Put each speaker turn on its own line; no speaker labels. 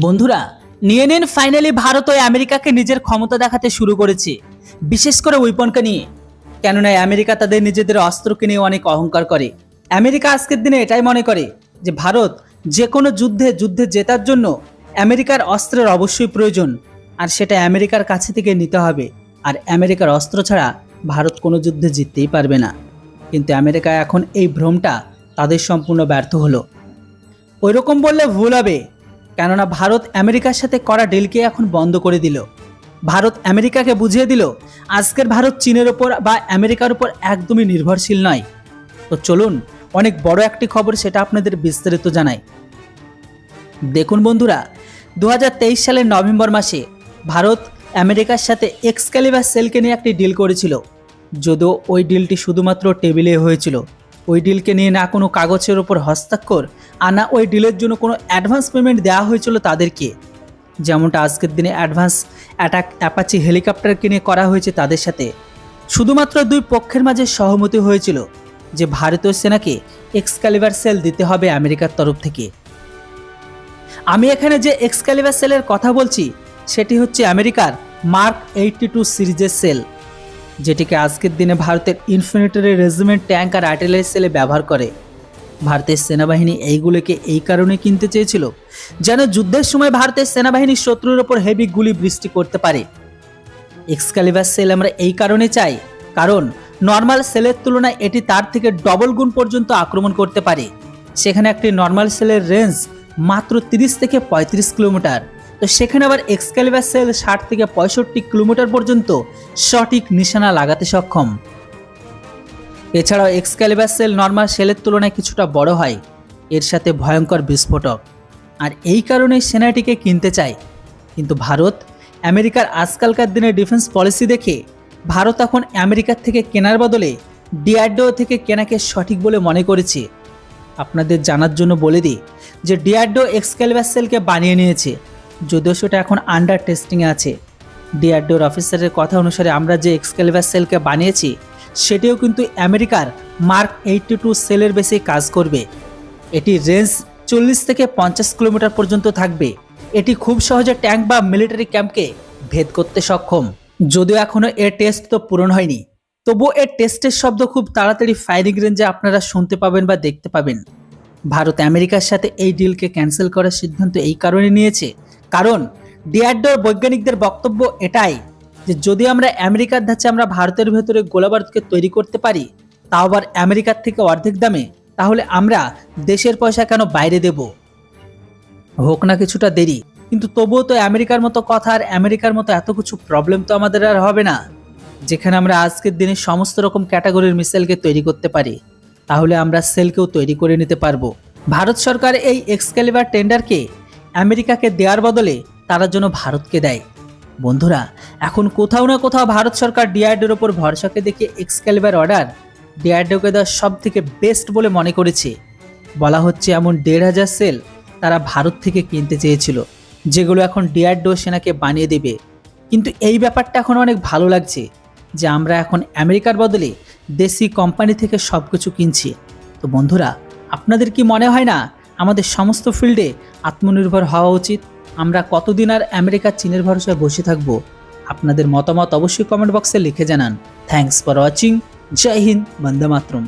বন্ধুরা, নিয়ে নিন ফাইনালি ভারত ও আমেরিকাকে নিজের ক্ষমতা দেখাতে শুরু করেছে, বিশেষ করে উইপনকে নিয়ে। কেননা আমেরিকা তাদের নিজেদের অস্ত্রকে নিয়ে অনেক অহংকার করে। আমেরিকা আজকের দিনে এটাই মনে করে যে ভারত যে কোনো যুদ্ধে জেতার জন্য আমেরিকার অস্ত্রের অবশ্যই প্রয়োজন, আর সেটা আমেরিকার কাছে থেকে নিতে হবে। আর আমেরিকার অস্ত্র ছাড়া ভারত কোনো যুদ্ধে জিততেই পারবে না। কিন্তু আমেরিকা এখন এই ভ্রমটা তাদের সম্পূর্ণ ব্যর্থ হলো। ওইরকম বললে ভুল হবে, কেননা ভারত আমেরিকার সাথে করা ডিলকে এখন বন্ধ করে দিল। ভারত আমেরিকাকে বুঝিয়ে দিল আজকের ভারত চীনের ওপর বা আমেরিকার উপর একদমই নির্ভরশীল নয়। তো চলুন অনেক বড় একটি খবর, সেটা আপনাদের বিস্তারিত জানাই। দেখুন বন্ধুরা, 2023 সালের নভেম্বর মাসে ভারত আমেরিকার সাথে এক্সক্যালিবার সেলকে নিয়ে একটি ডিল করেছিল। যদিও ওই ডিলটি শুধুমাত্র টেবিলে হয়েছিল। ওই ডিলকে নিয়ে না কোনো কাগজের ওপর হস্তাক্ষর, আর না ওই ডিলের জন্য কোনো অ্যাডভান্স পেমেন্ট দেওয়া হয়েছিল তাদেরকে। যেমনটা আজকের দিনে অ্যাডভান্স অ্যাপাচি হেলিকপ্টার কিনে করা হয়েছে তাদের সাথে। শুধুমাত্র দুই পক্ষের মাঝে সহমতি হয়েছিল যে ভারতীয় সেনাকে এক্সক্যালিবার সেল দিতে হবে আমেরিকার তরফ থেকে। আমি এখানে যে এক্সক্যালিবার সেলের কথা বলছি সেটি হচ্ছে আমেরিকার মার্ক 82 সিরিজের সেল, যেটিকে আজকের দিনে ভারতের ইনফিনিটরি রেজিমেন্ট ট্যাঙ্ক আর আর্টিলারি সেলে ব্যবহার করে। ভারতের সেনাবাহিনী এইগুলোকে এই কারণে কিনতে চেয়েছিল যেন যুদ্ধের সময় ভারতের সেনাবাহিনী শত্রুর ওপর হেভি গুলি বৃষ্টি করতে পারে। এক্সক্যালিবার সেল আমরা এই কারণে চাই কারণ নর্মাল সেলের তুলনায় এটি তার থেকে ডবল গুণ পর্যন্ত আক্রমণ করতে পারে। সেখানে একটি নর্মাল সেলের রেঞ্জ মাত্র 30 থেকে 35 কিলোমিটার, তো সেখানে আবার এক্সক্যালিবার সেল 60 থেকে 65 কিলোমিটার পর্যন্ত সঠিক নিশানা লাগাতে সক্ষম। এছাড়াও এক্সক্যালিবার সেল নর্মাল সেলের তুলনায় কিছুটা বড় হয়, এর সাথে ভয়ঙ্কর বিস্ফোরক, আর এই কারণেই সেনাটিকে কিনতে চায়। কিন্তু ভারত আমেরিকার আজকালকার দিনের ডিফেন্স পলিসি দেখে ভারত এখন আমেরিকার থেকে কেনার বদলে ডিআরডিও থেকে কেনাকে সঠিক বলে মনে করেছে। আপনাদের জানার জন্য বলে দিই যে ডিআরডিও এক্সক্যালিবার সেলকে বানিয়ে নিয়েছে, যদিও সেটা এখন আন্ডার টেস্টিংয়ে আছে। ডিআরডিওর অফিসারের কথা অনুসারে আমরা যে এক্সক্যালিবার সেলকে বানিয়েছি সেটিও কিন্তু আমেরিকার মার্ক 82 সেলের বেশি কাজ করবে। এটির রেঞ্জ 40 থেকে 50 কিলোমিটার পর্যন্ত থাকবে। এটি খুব সহজে ট্যাঙ্ক বা মিলিটারি ক্যাম্পকে ভেদ করতে সক্ষম। যদিও এখনও এর টেস্ট তো পূরণ হয়নি, তবুও এর টেস্টের শব্দ খুব তাড়াতাড়ি ফায়ারিং রেঞ্জে আপনারা শুনতে পাবেন বা দেখতে পাবেন। ভারত আমেরিকার সাথে এই ডিলকে ক্যান্সেল করার সিদ্ধান্ত এই কারণে নিয়েছে কারণ ডিআরডিওর বৈজ্ঞানিকদের বক্তব্য এটাই যে যদি আমরা আমেরিকার ধাঁচে আমরা ভারতের ভেতরে গোলাবারুদকে তৈরি করতে পারি, তাও আবার আমেরিকার থেকে অর্ধেক দামে, তাহলে আমরা দেশের পয়সা কেন বাইরে দেব? হোক না কিছুটা দেরি, কিন্তু তবুও তো আমেরিকার মতো কথা আর আমেরিকার মতো এত কিছু প্রবলেম তো আমাদের আর হবে না। যেখানে আমরা আজকের দিনে সমস্ত রকম ক্যাটাগরির মিসাইলকে তৈরি করতে পারি, তাহলে আমরা সেলকেও তৈরি করে নিতে পারবো। ভারত সরকার এই এক্সক্যালিবার টেন্ডারকে আমেরিকাকে দেওয়ার বদলে তারা যেন ভারতকে দেয়। বন্ধুরা, এখন কোথাও না কোথাও ভারত সরকার ডিআরডিওর ওপর ভরসাকে দেখে এক্সক্যালিবার অর্ডার ডিআরডিওকে দেওয়া সব থেকে বেস্ট বলে মনে করেছে। বলা হচ্ছে এমন 1,500 সেল তারা ভারত থেকে কিনতে চেয়েছিল, যেগুলো এখন ডিআরডিও সেনাকে বানিয়ে দেবে। কিন্তু এই ব্যাপারটা এখন অনেক ভালো লাগছে যে আমরা এখন আমেরিকার বদলে দেশি কোম্পানি থেকে সব কিছু কিনছি। তো বন্ধুরা, আপনাদের কি মনে হয় না আমাদের সমস্ত ফিল্ডে আত্মনির্ভর হওয়া উচিত? আমরা কতদিন আর আমেরিকা চীনের ভরসায় বসে থাকবো? আপনাদের মতামত অবশ্যই কমেন্ট বক্সে লিখে জানান। Thanks for watching. জয় হিন্দ, বন্দে মাতরম।